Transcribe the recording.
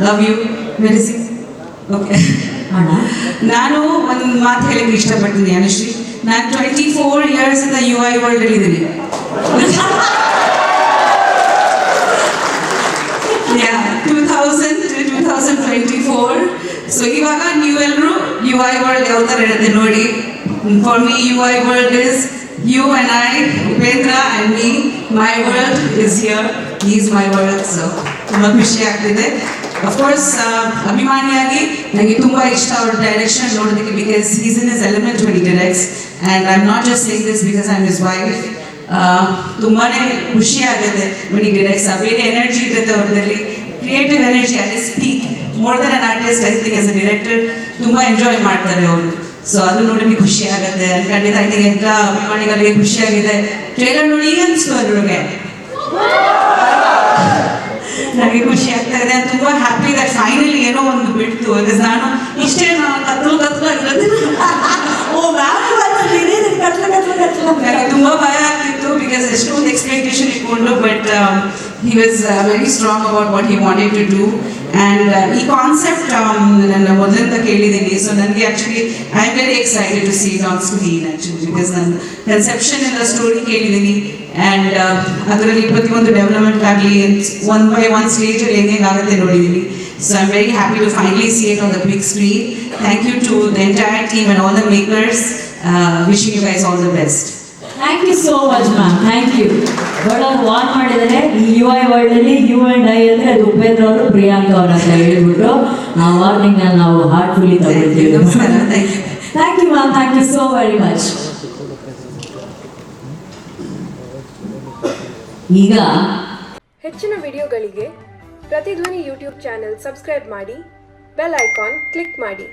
Love you ಮೆಡಿಸಿ. Okay, ನಾನು ಒಂದು ಮಾತು ಹೇಳಕ್ಕೆ ಇಷ್ಟಪಡ್ತೀನಿ ಅನುಶ್ರೀ. ನಾನು 24 years ಇಂದ UI ವರ್ಲ್ಡ್ ಅಲ್ಲಿ ಇದ್ದೀನಿ. 2000 to 2024. ಸೊ ಇವಾಗ ನೀವೆಲ್ಲರೂ UI ವರ್ಲ್ಡ್ ಯಾವ ಥರ ಇರುತ್ತೆ ನೋಡಿ. For me UI world is you and I, Upendra and me. My world is here. He is my world. So ತುಂಬ ಖುಷಿ ಆಗ್ತಿದೆ. Of course, ಅಭಿಮಾನಿಯಾಗಿ ನನಗೆ ತುಂಬ ಇಷ್ಟ ಅವ್ರ ಡೈರೆಕ್ಷನ್ ನೋಡೋದಕ್ಕೆ, because he's in his element when he directs, and I'm not just saying this because I'm his wife. ತುಂಬಾ ಖುಷಿ ಆಗುತ್ತೆ when he directs. ಬೇರೆ ಎನರ್ಜಿ ಇರುತ್ತೆ ಅವ್ರದಲ್ಲಿ, creative energy at his peak. More than an artist, I think as a director ತುಂಬ enjoy ಮಾಡ್ತಾರೆ ಅವರು. So ಅದು ನೋಡೋಕ್ಕೆ ಖುಷಿ ಆಗುತ್ತೆ. ಖಂಡಿತ ಐ ಥಿಂಕ್ ಎಲ್ಲ ಅಭಿಮಾನಿಗಳಿಗೆ ಖುಷಿಯಾಗಿದೆ. ಟ್ರೈಲರ್ ನೋಡಿ ಈಗ ಅನಿಸ್ತು ಅದ್ರೊಳಗೆ ನನಗೆ ಖುಷಿ ಆಗ್ತಾ ಇದೆ. ತುಂಬ ಹ್ಯಾಪಿ ದಟ್ ಫೈನಲಿ ಏನೋ ಒಂದು ಬಿಡ್ತು. ಬಿಕಾಸ್ ನಾನು ಇಷ್ಟೇ ಕತ್ಲಾಗಿರೋದು ನನಗೆ ತುಂಬ ಭಯ ಆಗ್ತಿತ್ತು, ಬಿಕಾಸ್ ಎಷ್ಟೊಂದು ಎಕ್ಸ್ಪೆಕ್ಟೇಷನ್ ಇಟ್ಕೊಂಡು. But he was very strong about what he wanted to do. And ಈ ಕಾನ್ಸೆಪ್ಟ್ ನನ್ನ ಮೊದಲಿಂದ ಕೇಳಿದ್ದೀನಿ. ಸೊ ನನಗೆ actually I am very excited to see it on screen actually, because ನನ್ನ ಕನ್ಸೆಪ್ಷನ್ ಎಲ್ಲ ಸ್ಟೋರಿ ಕೇಳಿದ್ದೀನಿ. ಆ್ಯಂಡ್ ಅದರಲ್ಲಿ ಪ್ರತಿಯೊಂದು ಡೆವಲಪ್ಮೆಂಟ್ ಆಗಲಿ ಒನ್ ಬೈ ಒನ್ ಸ್ಟೇಜಲ್ಲಿ ಹೆಂಗೆ ಆಗುತ್ತೆ ನೋಡಿದ್ದೀನಿ. So I'm very happy to finally see it on the big screen. Thank you to the entire team and all the makers. Wishing you guys all the best. Thank you so much ma'am, thank you. ದೊಡ್ಡವ್ರು ವಾನ್ ಮಾಡಿದರೆ ಈ UI ವರ್ಲ್ಡಲ್ಲಿ you and I ಅಂದರೆ ಅದು ಉಪೇಂದ್ರ ಅವರು ಪ್ರಿಯಾಂಕಾ ಅವ್ರ ಅಂತ ಹೇಳ್ಬಿಟ್ಟು ನಾವು ವಾರ್ನಿಂಗ್ನ ನಾವು ಹಾರ್ಟ್ಫುಲ್ಲಿ ತಗೊಳ್ತೀವಿ. Thank you ma'am, thank you so very much. ಈಗ ಹೆಚ್ಚಿನ ವಿಡಿಯೋಗಳಿಗೆ ಪ್ರತಿಧ್ವನಿ ಯೂಟ್ಯೂಬ್ ಚಾನೆಲ್ ಸಬ್ಸ್ಕ್ರೈಬ್ ಮಾಡಿ, ಬೆಲ್ ಐಕಾನ್ ಕ್ಲಿಕ್ ಮಾಡಿ.